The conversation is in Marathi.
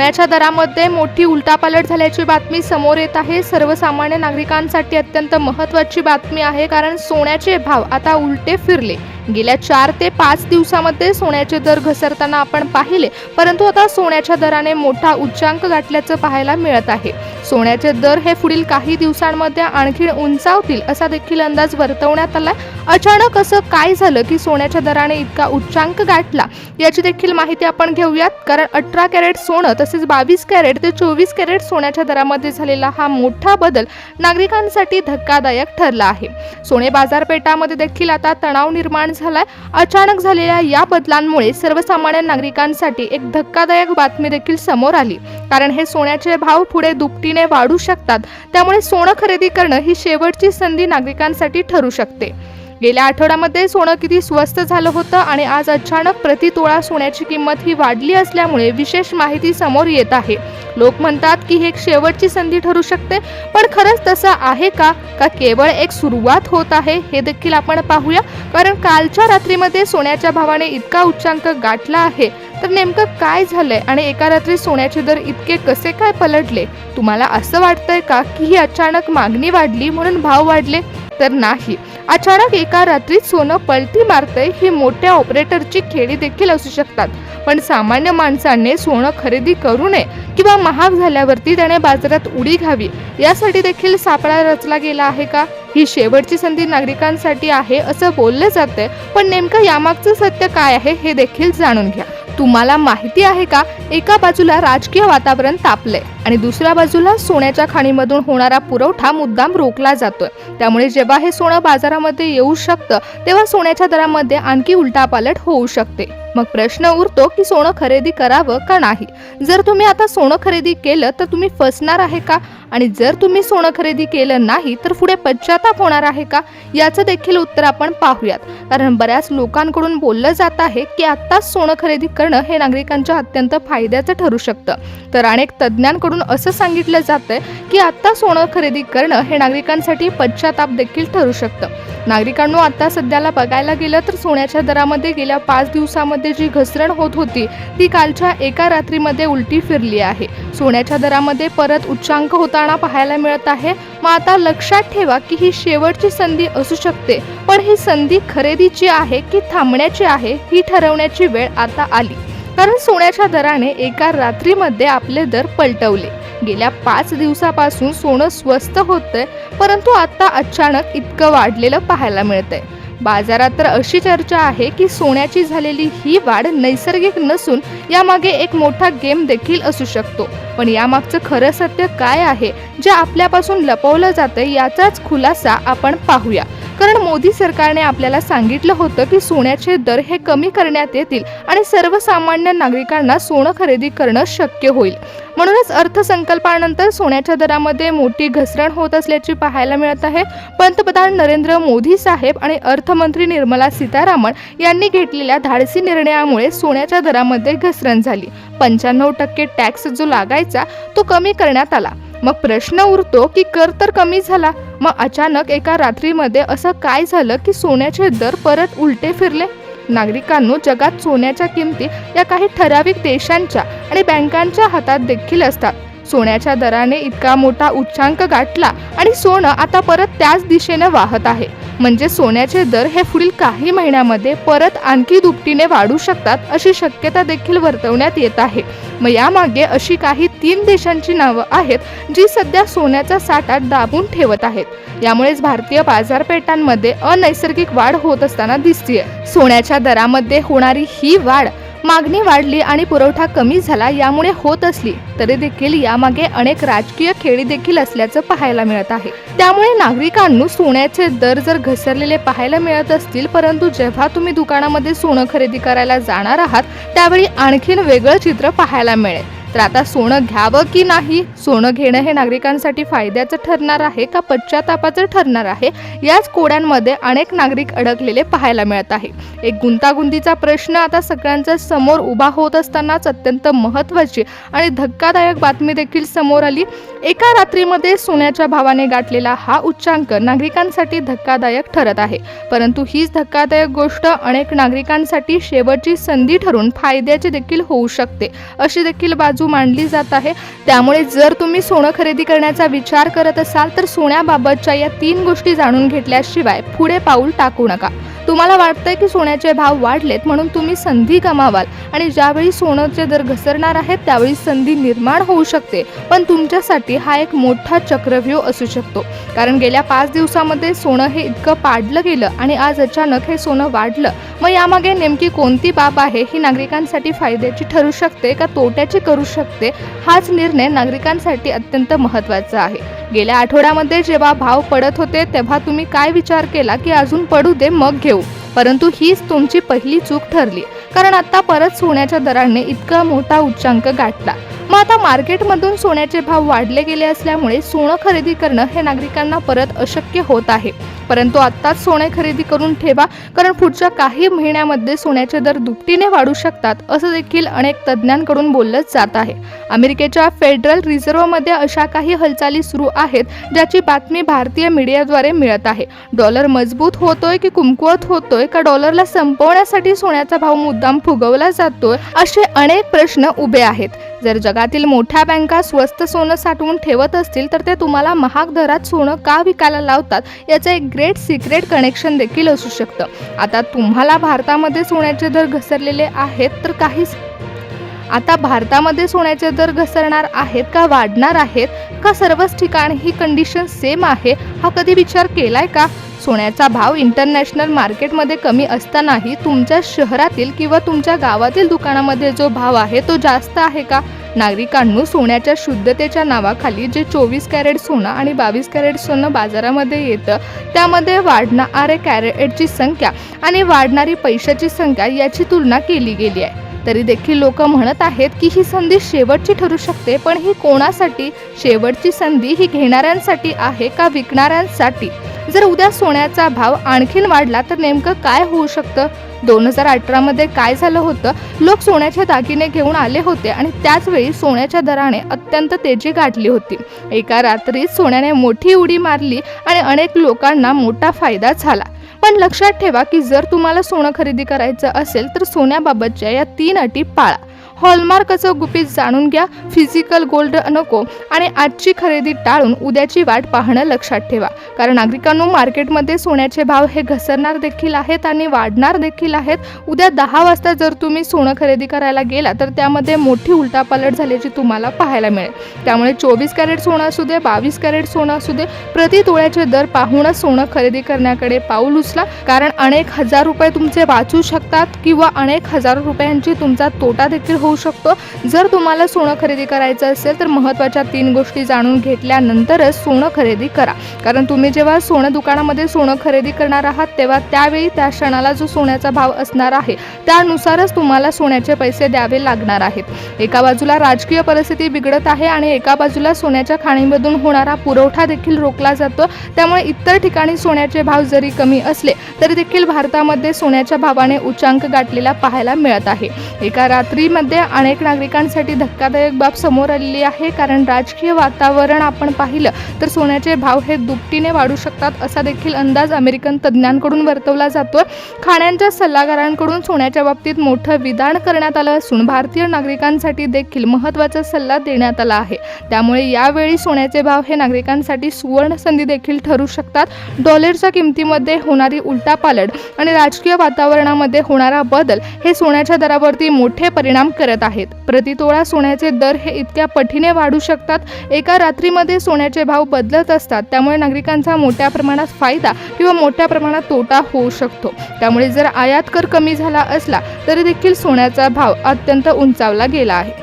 सोन्याच्या दरामध्ये मोठी उलटापालट झाल्याची बातमी समोर येत आहे। सर्वसामान्य नागरिकांसाठी अत्यंत महत्त्वाची बातमी आहे, कारण सोन्याचे भाव आता उलटे फिरले। गेल्या 4 ते 5 दिवसांमध्ये सोन्याचे दर घसरताना आपण पाहिले, परंतु आता सोन्याच्या दराने मोठा उच्चांक गाठल्याचं पाहायला मिळत आहे। सोन्याचे दर हे पुढील काही दिवसांमध्ये आणखी उंचावतील असा देखील अंदाज वर्तवण्यात आलाय। अचानक असं काय झालं की सोन्याच्या दराने इतका उच्चांक गाठला, याची देखील माहिती आपण घेऊयात। कारण 18 कॅरेट सोनं तसेच 22 कॅरेट ते 24 कॅरेट सोन्याच्या दरामध्ये झालेला हा मोठा बदल नागरिकांसाठी धक्कादायक ठरला आहे। सोने बाजारपेठामध्ये देखील आता तणाव निर्माण झालाय। अचानक झालेल्या या बदलांमुळे सर्वसामान्य नागरिकांसाठी एक धक्कादायक बातमी देखील समोर आली, कारण हे सोन्याचे भाव पुढे दुपटीने वाढू शकतात। त्यामुळे सोनं खरेदी करणं ही शेवटची संधी नागरिकांसाठी ठरू शकते। गेल्या आठवड्यामध्ये सोनं किती स्वस्त झालं होतं आणि आज अचानक प्रति तोळा सोन्याची किंमत ही वाढली असल्यामुळे विशेष माहिती समोर येत आहे। लोक म्हणतात की ही एक शेवटची संधी ठरू शकते, पण खरंच तसं आहे का केवळ एक सुरुवात होत आहे हे देखील आपण पाहूया। कारण कालच्या रात्रीमध्ये सोन्याच्या भावाने इतका उच्चांक गाठला आहे, तर नेमकं काय झालंय आणि एका रात्री सोन्याचे दर इतके कसे काय पलटले? तुम्हाला असं वाटतंय का की ही अचानक मागणी वाढली म्हणून भाव वाढले? तर नाही, अचानक एका रात्रीत सोनं पलटी मारतंय ही मोठ्या ऑपरेटरची खेळी देखील असू शकतात। पण सामान्य माणसाने सोनं खरेदी करू नये किंवा महाग झाल्यावरती त्याने बाजारात उडी घ्यावी, यासाठी देखील सापळा रचला गेला आहे का? ही शेवटची संधी नागरिकांसाठी आहे असं बोललं जातंय, पण नेमकं यामागचं सत्य काय आहे हे देखील जाणून घ्या। तुम्हाला माहिती आहे का, एका बाजूला राजकीय वातावरण तापलंय आणि दुसऱ्या बाजूला सोन्याच्या खाणीमधून होणारा पुरवठा मुद्दाम रोखला जातोय। त्यामुळे जेव्हा हे सोनं बाजारामध्ये येऊ शकतं, तेव्हा सोन्याच्या दरामध्ये आणखी उलटापालट होऊ शकते। मग प्रश्न उरतो की सोनं खरेदी करावं का नाही? जर तुम्ही आता सोनं खरेदी केलं तर तुम्ही फसणार आहे का? आणि जर तुम्ही सोनं खरेदी केलं नाही तर पुढे पश्चाताप होणार आहे का? याचं देखील उत्तर आपण पाहूयात। कारण बऱ्याच लोकांकडून बोललं जात आहे की आत्ताच सोनं खरेदी करणं हे नागरिकांच्या अत्यंत फायद्याचं ठरू शकतं। तर अनेक तज्ज्ञांकडून असं सांगितलं जातंय की आता सोनं खरेदी करणं हे नागरिकांसाठी पश्चाताप देखील ठरू शकतं। नागरिकांनो, आता सध्याला बघायला गेलं तर सोन्याच्या दरामध्ये गेल्या 5 दिवसांमध्ये जी घसरण होत होती ती कालच्या एका रात्रीमध्ये उलटी फिरली आहे। सोन्याच्या दरामध्ये परत उच्चांक होताना पाहायला मिळत आहे। मग आता लक्षात ठेवा की ही शेवटची संधी असू शकते, पण ही संधी खरेदीची आहे की थांबण्याची आहे ही ठरवण्याची वेळ आता आली। कारण सोन्याच्या दराने एका रात्रीमध्ये आपले दर पलटवले। गेल्या 5 दिवसापासून सोनं स्वस्त होतंय, परंतु आता अचानक इतकं वाढलेलं पाहायला मिळतंय। बाजारात तर अशी चर्चा आहे की सोन्याची झालेली ही वाढ नैसर्गिक नसून यामागे एक मोठा गेम देखील असू शकतो। पण यामागचं खरं सत्य काय आहे जे आपल्यापासून लपवलं जातंय, याचाच खुलासा आपण पाहूया। कारण मोदी सरकारने आपल्याला सांगितलं होतं की सोन्याचे दर हे कमी करण्यात येतील आणि सर्वसामान्य नागरिकांना सोनं खरेदी करणं शक्य होईल। म्हणूनच अर्थसंकल्पानंतर सोन्याच्या दरामध्ये मोठी घसरण होत असल्याची पाहायला मिळत आहे। पंतप्रधान नरेंद्र मोदी साहेब आणि अर्थमंत्री निर्मला सीतारामन यांनी घेतलेल्या धाडसी निर्णयामुळे सोन्याच्या दरामध्ये घसरण झाली। 95% टॅक्स जो लागायचा तो कमी करण्यात आला। मग प्रश्न उरतो की कर तर कमी झाला, मग अचानक एका रात्रीमध्ये असं काय झालं की सोन्याचे दर परत उलटे फिरले? नागरिकांनो, जगात सोन्याच्या किमती या काही ठराविक देशांच्या आणि बँकांच्या हातात देखील असतात। सोन्याच्या दराने इतका मोठा उच्चांक गाठला आणि सोनं आता परत त्याच दिशेने वाहत आहे। म्हणजे सोन्याचे दर हे पुढील काही महिन्यामध्ये परत आणखी दुपटीने वाढू शकतात अशी शक्यता देखील वर्तवण्यात येत आहे। मग यामागे अशी काही 3 देशांची नावं आहेत जी सध्या सोन्याचा साठा दाबून ठेवत आहेत। यामुळेच भारतीय बाजारपेठांमध्ये अनैसर्गिक वाढ होत असताना दिसतेय। सोन्याच्या दरामध्ये होणारी ही वाढ मागणी वाढली आणि पुरवठा कमी झाला यामुळे होत असली तरी देखील यामागे अनेक राजकीय खेळी देखील असल्याचं पाहायला मिळत आहे। त्यामुळे नागरिकांनो, सोन्याचे दर जर घसरलेले पाहायला मिळत असतील, परंतु जेव्हा तुम्ही दुकानामध्ये सोनं खरेदी करायला जाणार आहात त्यावेळी आणखीन वेगळं चित्र पाहायला मिळेल। तर आता सोनं घ्यावं की नाही? सोनं घेणं हे नागरिकांसाठी फायद्याचं ठरणार आहे का पश्चातापाचं ठरणार आहे? याच कोड्यांमध्ये अनेक नागरिक अडकलेले पाहायला मिळत आहे। एक गुंतागुंतीचा प्रश्न आता सगळ्यांच्या समोर उभा होत असतानाच अत्यंत महत्त्वाची आणि धक्कादायक बातमी देखील समोर आली। एका रात्रीमध्ये सोन्याच्या भावाने गाठलेला हा उच्चांक नागरिकांसाठी धक्कादायक ठरत आहे, परंतु हीच धक्कादायक गोष्ट अनेक नागरिकांसाठी शेवटची संधी ठरून फायद्याची देखील होऊ शकते, अशी देखील बाजू बाजू मांडली जात आहे. त्यामुळे जर तुम्ही सोनं खरेदी करण्याचा विचार करत असाल तर सोन्याबाबतच्या या 3 गोष्टी जाणून घेतल्याशिवाय पुढे पाऊल टाकू नका. तुम्हाला वाटतंय की सोन्याचे भाव वाढलेत म्हणून तुम्ही संधी गमावाल आणि ज्यावेळी सोन्याचे दर घसरणार आहेत त्यावेळी संधी निर्माण होऊ शकते. पण तुमच्यासाठी हा एक मोठा चक्रव्यूह असू शकतो, कारण गेल्या 5 दिवसामध्ये सोनं हे इतकं पाडलं गेलं आणि आज अचानक हे सोनं वाढलं. मग यामागे नेमकी कोणती बाब आहे ही नागरिकांसाठी फायद्याची ठरू शकते का तोट्याची करू शकते, हाच निर्णय नागरिकांसाठी अत्यंत महत्त्वाचा आहे. गेल्या आठवड्यामध्ये जेव्हा भाव पडत होते तेव्हा तुम्ही काय विचार केला की अजून पडू दे मग घेऊ, परंतु हीच तुमची पहिली चूक ठरली, कारण आता परत सोन्याच्या दराने इतका मोठा उच्चांक गाठला. मग आता मार्केटमधून सोन्याचे भाव वाढले गेले असल्यामुळे सोनं खरेदी करणं हे नागरिकांना परत अशक्य होत आहे. परंतु आत्ताच सोने खरेदी करून ठेवा, कारण पुढच्या काही महिन्यामध्ये सोन्याचे दर दुपटीने वाढू शकतात असं देखील अनेक तज्ज्ञांकडून बोललं जात आहे. अमेरिकेच्या फेडरल रिझर्व्हमध्ये अशा काही हालचाली सुरू आहेत ज्याची बातमी भारतीय मीडियाद्वारे मिळत आहे. डॉलर मजबूत होतोय की कमकुवत होतोय, का डॉलरला संपवण्यासाठी सोन्याचा भाव मुद्दाम फुगवला जातोय, असे अनेक प्रश्न उभे आहेत. जर जगातील मोठ्या बँका स्वस्त सोनं साठवून ठेवत असतील तर ते तुम्हाला महाग दरात सोनं का विकायला लावतात याचं एक ग्रेट सिक्रेट कनेक्शन देखील असू शकतं. आता तुम्हाला भारतामध्ये सोन्याचे दर घसरलेले आहेत तर आता भारतामध्ये सोन्याचे दर घसरणार आहेत का वाढणार आहेत का सर्वच ठिकाणी ही कंडिशन सेम आहे, हा कधी विचार केलाय का? सोन्याचा भाव इंटरनॅशनल मार्केटमध्ये कमी असतानाही तुमच्या शहरातील किंवा तुमच्या गावातील दुकानामध्ये जो भाव आहे तो जास्त आहे का? नागरिकांनो, सोन्याच्या शुद्धतेच्या नावाखाली जे 24 कॅरेट सोनं आणि 22 कॅरेट सोनं बाजारामध्ये येतं त्यामध्ये वाढणारे कॅरेटची संख्या आणि वाढणारी पैशाची संख्या याची तुलना केली गेली आहे. तरी देखील लोक म्हणत आहेत की ही संधी शेवटची ठरू शकते. पण ही कोणासाठी शेवटची संधी? ही घेणाऱ्यांसाठी आहे का विकणाऱ्यांसाठी? जर उद्या सोन्याचा भाव आणखीन वाढला तर नेमकं काय होऊ शकतं? 2018 मध्ये काय झालं होतं? लोक सोन्याचे दागिने घेऊन आले होते आणि त्याच वेळी सोन्याच्या दराने अत्यंत तेजी गाठली होती. एका रात्रीत सोन्याने मोठी उडी मारली आणि अनेक लोकांना मोठा फायदा झाला. पण लक्षात ठेवा की जर तुम्हाला सोनं खरेदी करायचं असेल तर सोन्याबाबतच्या या 3 अटी पाळा. हॉलमार्कचं गुपित जाणून घ्या, फिजिकल गोल्ड नको आणि आजची खरेदी टाळून उद्याची वाट पाहणं लक्षात ठेवा. कारण नागरिकांनो, मार्केटमध्ये सोन्याचे भाव हे घसरणार देखील आहेत आणि वाढणार देखील आहेत. उद्या 10 वाजता जर तुम्ही सोनं खरेदी करायला गेला तर त्यामध्ये मोठी उलटापालट झाल्याची तुम्हाला पाहायला मिळेल. त्यामुळे 24 कॅरेट सोनं असू दे, 22 कॅरेट सोनं असू दे, प्रति तोळ्याचे दर पाहूनच सोनं खरेदी करण्याकडे पाऊल उचला. कारण अनेक हजार रुपये तुमचे वाचू शकतात किंवा अनेक हजार रुपयांची तुमचा तोटा देखील होऊ शकतो. जर तुम्हाला सोनं खरेदी करायचं असेल तर महत्त्वाच्या 3 गोष्टी जाणून घेतल्यानंतरच सोनं खरेदी करा. कारण तुम्ही जेव्हा सोनं दुकानामध्ये सोनं खरेदी करणार आहात तेव्हा त्यावेळी त्या क्षणाला जो सोन्याचा भाव असणार आहे त्यानुसारच तुम्हाला सोन्याचे पैसे द्यावे लागणार आहेत. एका बाजूला राजकीय परिस्थिती बिघडत आहे आणि एका बाजूला सोन्याच्या खाणीमधून होणारा पुरवठा देखील रोखला जातो. त्यामुळे इतर ठिकाणी सोन्याचे भाव जरी कमी असले तरी देखील भारतामध्ये सोन्याच्या भावाने उच्चांक गाठलेला पाहायला मिळत आहे. एका रात्रीमध्ये अनेक नागरिकांसाठी धक्कादायक बाब समोर आलेली आहे. कारण राजकीय वातावरण आपण पाहिलं तर सोन्याचे भाव हे दुपटीने वाढू शकतात असा देखील अंदाज अमेरिकन तज्ज्ञांकडून वर्तवला जातो. खाण्यांच्या सल्लागारांकडून सोन्याच्या बाबतीत मोठं विधान करण्यात आलं असून भारतीय नागरिकांसाठी देखील महत्त्वाचा सल्ला देण्यात आला आहे. त्यामुळे यावेळी सोन्याचे भाव हे नागरिकांसाठी सुवर्ण संधी देखील ठरू शकतात. डॉलरच्या किमतीमध्ये होणारी उलटापालट आणि राजकीय वातावरणामध्ये होणारा बदल हे सोन्याच्या दरावरती मोठे परिणाम करत आहेत. प्रतितोळा सोन्याचे दर हे इतक्या पटीने वाढू शकतात. एका रात्रीमध्ये सोन्याचे भाव बदलत असतात. त्यामुळे नागरिकांचा मोठ्या प्रमाणात फायदा किंवा मोठ्या प्रमाणात तोटा होऊ शकतो. त्यामुळे जर आयात कर कमी झाला असला तरी देखील सोन्याचा भाव अत्यंत उंचावला गेला आहे.